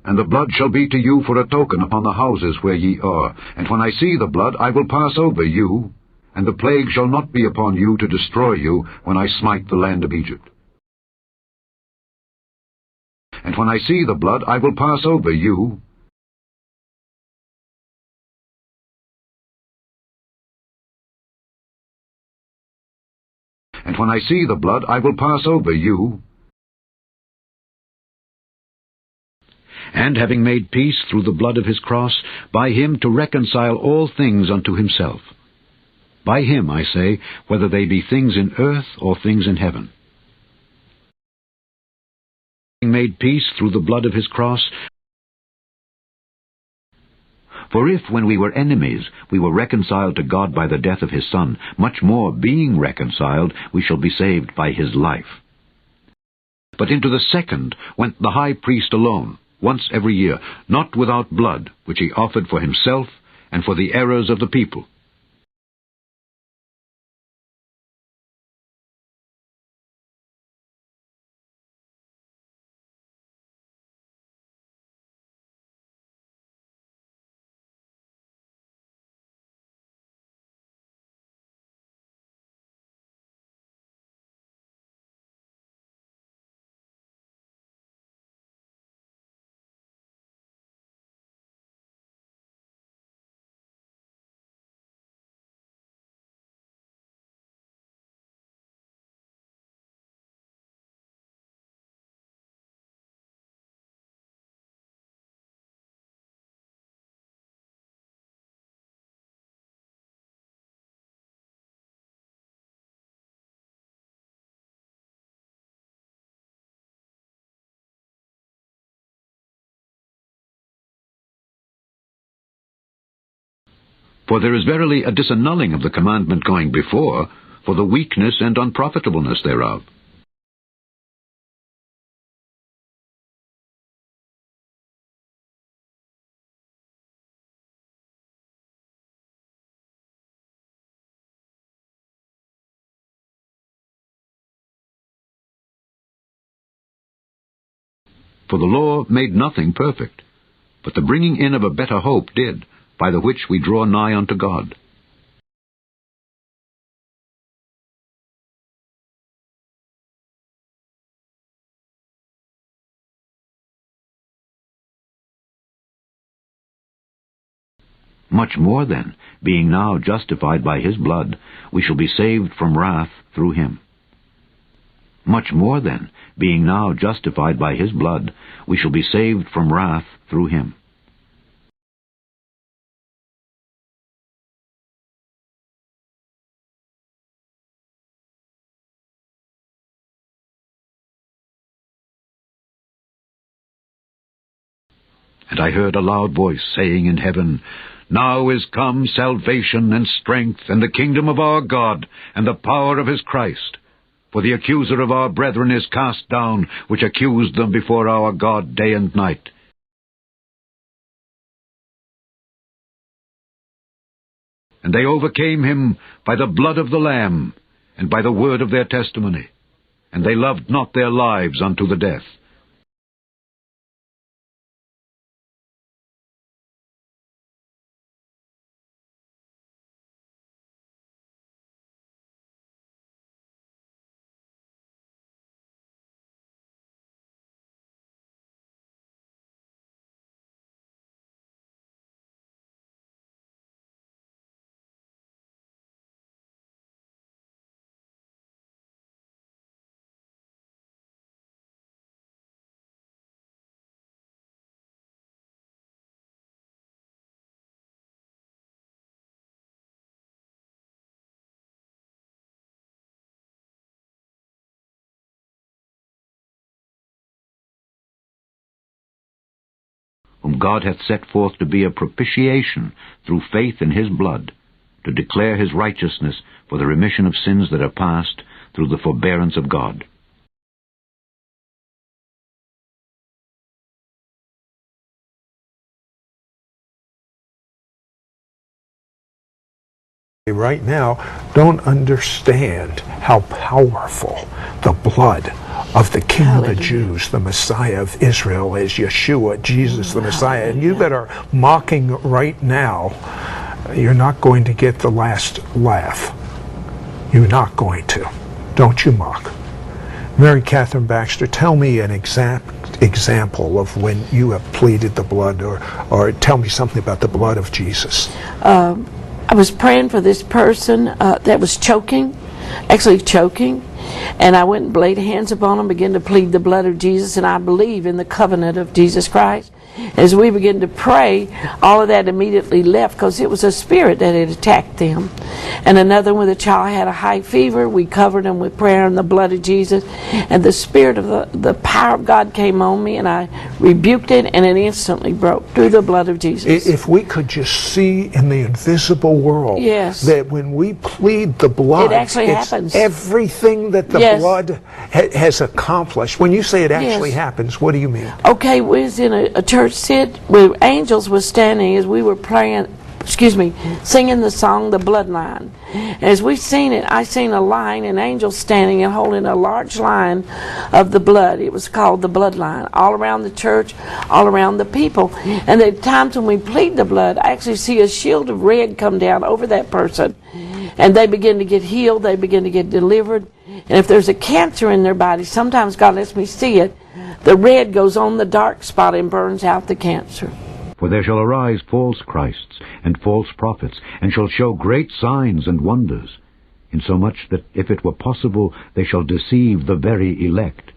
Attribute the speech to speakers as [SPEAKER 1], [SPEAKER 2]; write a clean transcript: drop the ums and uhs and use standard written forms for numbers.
[SPEAKER 1] And the blood shall be to you for a token upon the houses where ye are. And when I see the blood, I will pass over you, and the plague shall not be upon you to destroy you when I smite the land of Egypt. And when I see the blood, I will pass over you, and when I see the blood, I will pass over you. And having made peace through the blood of his cross, by him to reconcile all things unto himself. By him, I say, whether they be things in earth or things in heaven. Having made peace through the blood of his cross. For if, when we were enemies, we were reconciled to God by the death of his Son, much more, being reconciled, we shall be saved by his life. But into the second went the high priest alone, once every year, not without blood, which he offered for himself and for the errors of the people. For there is verily a disannulling of the commandment going before, for the weakness and unprofitableness thereof. For the law made nothing perfect, but the bringing in of a better hope did, by the which we draw nigh unto God. Much more then, being now justified by his blood, we shall be saved from wrath through him. Much more then, being now justified by his blood, we shall be saved from wrath through him. And I heard a loud voice saying in heaven, Now is come salvation and strength, and the kingdom of our God, and the power of his Christ. For the accuser of our brethren is cast down, which accused them before our God day and night. And they overcame him by the blood of the Lamb, and by the word of their testimony. And they loved not their lives unto the death. Whom God hath set forth to be a propitiation through faith in his blood, to declare his righteousness for the remission of sins that are past, through the forbearance of God.
[SPEAKER 2] Right now don't understand how powerful the blood of the King of the Jews, the Messiah of Israel, as Yeshua, Jesus the Messiah. And you that are mocking right now, you're not going to get the last laugh. You're not going to. Don't you mock. Mary Catherine Baxter, tell me an exact example of when you have pleaded the blood, or tell me something about the blood of Jesus.
[SPEAKER 3] I was praying for this person that was choking, and I went and laid hands upon him, began to plead the blood of Jesus, and I believe in the covenant of Jesus Christ. As we began to pray, all of that immediately left, because it was a spirit that had attacked them. And another one, the child had a high fever. We covered him with prayer and the blood of Jesus, and the spirit of the power of God came on me, and I rebuked it, and it instantly broke through the blood of Jesus.
[SPEAKER 2] If we could just see in the invisible world,
[SPEAKER 3] yes,
[SPEAKER 2] that when we plead the blood,
[SPEAKER 3] it actually happens.
[SPEAKER 2] Everything that the
[SPEAKER 3] yes,
[SPEAKER 2] blood has accomplished. When you say it actually
[SPEAKER 3] yes,
[SPEAKER 2] happens, what do you mean?
[SPEAKER 3] Okay, we was in a church sit where angels were standing as we were praying, singing the song, The Bloodline. As we seen it, I seen a line, and angels standing and holding a large line of the blood. It was called the bloodline, all around the church, all around the people. And at times when we plead the blood, I actually see a shield of red come down over that person, and they begin to get healed, they begin to get delivered. And if there's a cancer in their body, sometimes God lets me see it, the red goes on the dark spot and burns out the cancer.
[SPEAKER 1] For there shall arise false Christs and false prophets, and shall show great signs and wonders, insomuch that if it were possible they shall deceive the very elect.